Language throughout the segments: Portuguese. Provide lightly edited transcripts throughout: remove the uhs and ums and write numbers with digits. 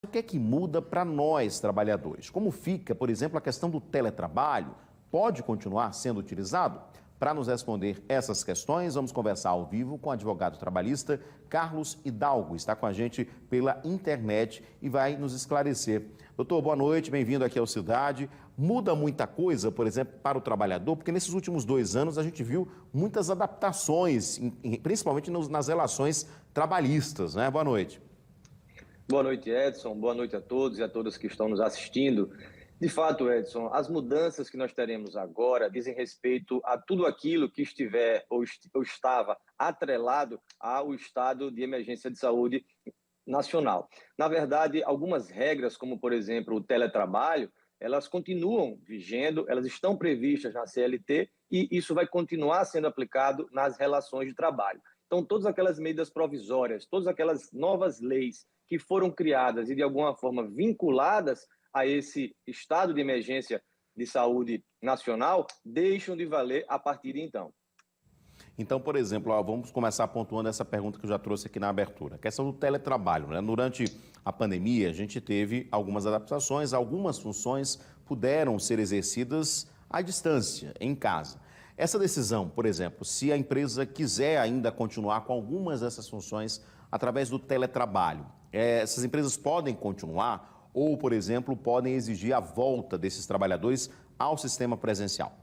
O que é que muda para nós, trabalhadores? Como fica, por exemplo, a questão do teletrabalho? Pode continuar sendo utilizado? Para nos responder essas questões, vamos conversar ao vivo com o advogado trabalhista Carlos Hidalgo. Está com a gente pela internet e vai nos esclarecer. Doutor, boa noite, bem-vindo aqui ao Cidade. Muda muita coisa, por exemplo, para o trabalhador? Porque nesses últimos 2 anos a gente viu muitas adaptações, principalmente nas relações trabalhistas, né? Boa noite. Boa noite, Edson. Boa noite a todos e a todas que estão nos assistindo. De fato, Edson, as mudanças que nós teremos agora dizem respeito a tudo aquilo que estiver ou estava atrelado ao estado de emergência de saúde nacional. Na verdade, algumas regras, como por exemplo o teletrabalho, elas continuam vigendo, elas estão previstas na CLT e isso vai continuar sendo aplicado nas relações de trabalho. Então, todas aquelas medidas provisórias, todas aquelas novas leis que foram criadas e de alguma forma vinculadas a esse estado de emergência de saúde nacional, deixam de valer a partir de então. Então, por exemplo, vamos começar pontuando essa pergunta que eu já trouxe aqui na abertura. A questão do teletrabalho, né? Durante a pandemia, a gente teve algumas adaptações, algumas funções puderam ser exercidas à distância, em casa. Essa decisão, por exemplo, se a empresa quiser ainda continuar com algumas dessas funções através do teletrabalho, essas empresas podem continuar ou, por exemplo, podem exigir a volta desses trabalhadores ao sistema presencial?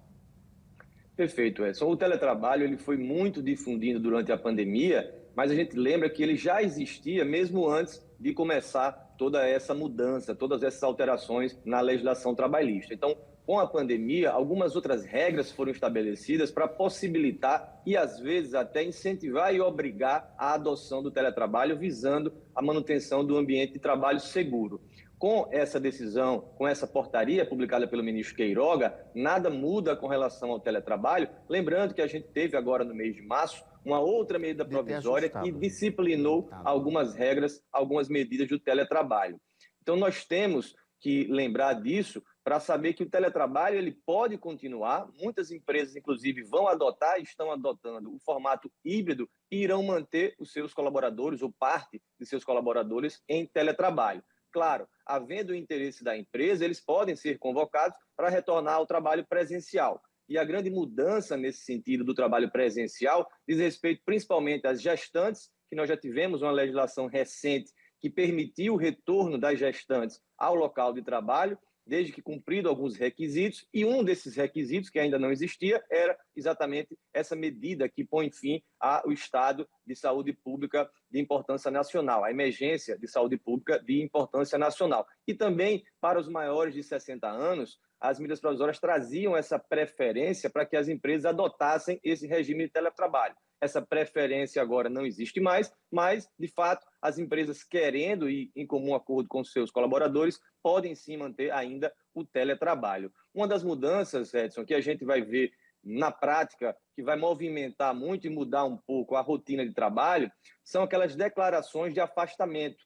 Perfeito, Edson. O teletrabalho ele foi muito difundido durante a pandemia, mas a gente lembra que ele já existia mesmo antes de começar toda essa mudança, todas essas alterações na legislação trabalhista. Então, com a pandemia, algumas outras regras foram estabelecidas para possibilitar e, às vezes, até incentivar e obrigar a adoção do teletrabalho, visando a manutenção do ambiente de trabalho seguro. Com essa decisão, com essa portaria publicada pelo ministro Queiroga, nada muda com relação ao teletrabalho. Lembrando que a gente teve agora no mês de março uma outra medida provisória que disciplinou algumas regras, algumas medidas do teletrabalho. Então nós temos que lembrar disso para saber que o teletrabalho ele pode continuar. Muitas empresas, inclusive, vão adotar, estão adotando o formato híbrido e irão manter os seus colaboradores ou parte de seus colaboradores em teletrabalho. Claro, havendo o interesse da empresa, eles podem ser convocados para retornar ao trabalho presencial. E a grande mudança nesse sentido do trabalho presencial diz respeito principalmente às gestantes, que nós já tivemos uma legislação recente que permitiu o retorno das gestantes ao local de trabalho, desde que cumprido alguns requisitos, e um desses requisitos, que ainda não existia, era exatamente essa medida que põe fim ao estado de saúde pública de importância nacional, a emergência de saúde pública de importância nacional. E também, para os maiores de 60 anos, as medidas provisórias traziam essa preferência para que as empresas adotassem esse regime de teletrabalho. Essa preferência agora não existe mais, mas, de fato, as empresas querendo e em comum acordo com seus colaboradores, podem sim manter ainda o teletrabalho. Uma das mudanças, Edson, que a gente vai ver na prática, que vai movimentar muito e mudar um pouco a rotina de trabalho, são aquelas declarações de afastamento.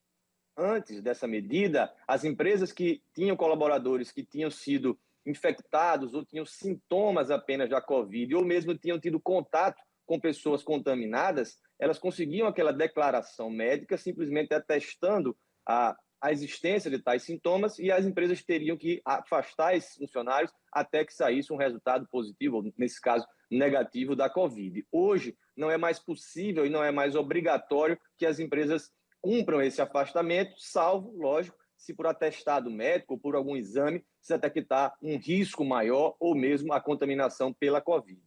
Antes dessa medida, as empresas que tinham colaboradores que tinham sido infectados ou tinham sintomas apenas da Covid, ou mesmo tinham tido contato com pessoas contaminadas, elas conseguiam aquela declaração médica simplesmente atestando a existência de tais sintomas e as empresas teriam que afastar esses funcionários até que saísse um resultado positivo, ou nesse caso negativo, da Covid. Hoje não é mais possível e não é mais obrigatório que as empresas cumpram esse afastamento, salvo, lógico, se por atestado médico ou por algum exame se detectar um risco maior ou mesmo a contaminação pela Covid.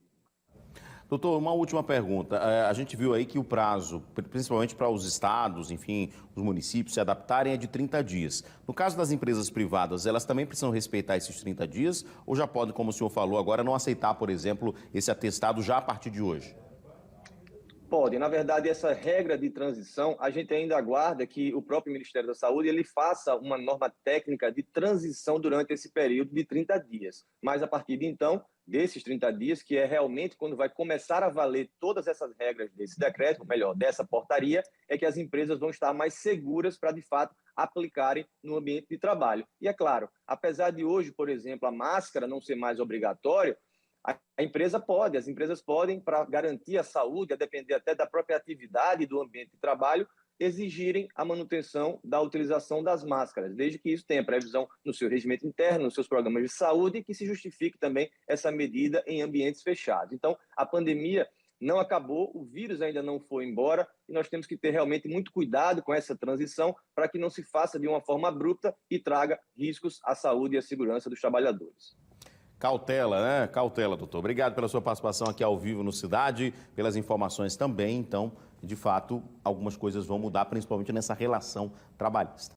Doutor, uma última pergunta. A gente viu aí que o prazo, principalmente para os estados, enfim, os municípios se adaptarem, é de 30 dias. No caso das empresas privadas, elas também precisam respeitar esses 30 dias ou já podem, como o senhor falou agora, não aceitar, por exemplo, esse atestado já a partir de hoje? Pode. Na verdade, essa regra de transição, a gente ainda aguarda que o próprio Ministério da Saúde ele faça uma norma técnica de transição durante esse período de 30 dias. Mas, a partir de então, desses 30 dias, que é realmente quando vai começar a valer todas essas regras desse decreto, ou melhor, dessa portaria, é que as empresas vão estar mais seguras para, de fato, aplicarem no ambiente de trabalho. E, é claro, apesar de hoje, por exemplo, a máscara não ser mais obrigatória, as empresas podem, para garantir a saúde, a depender até da própria atividade do ambiente de trabalho, exigirem a manutenção da utilização das máscaras, desde que isso tenha previsão no seu regimento interno, nos seus programas de saúde e que se justifique também essa medida em ambientes fechados. Então, a pandemia não acabou, o vírus ainda não foi embora e nós temos que ter realmente muito cuidado com essa transição para que não se faça de uma forma abrupta e traga riscos à saúde e à segurança dos trabalhadores. Cautela, né? Cautela, doutor. Obrigado pela sua participação aqui ao vivo no Cidade, pelas informações também. Então, de fato, algumas coisas vão mudar, principalmente nessa relação trabalhista.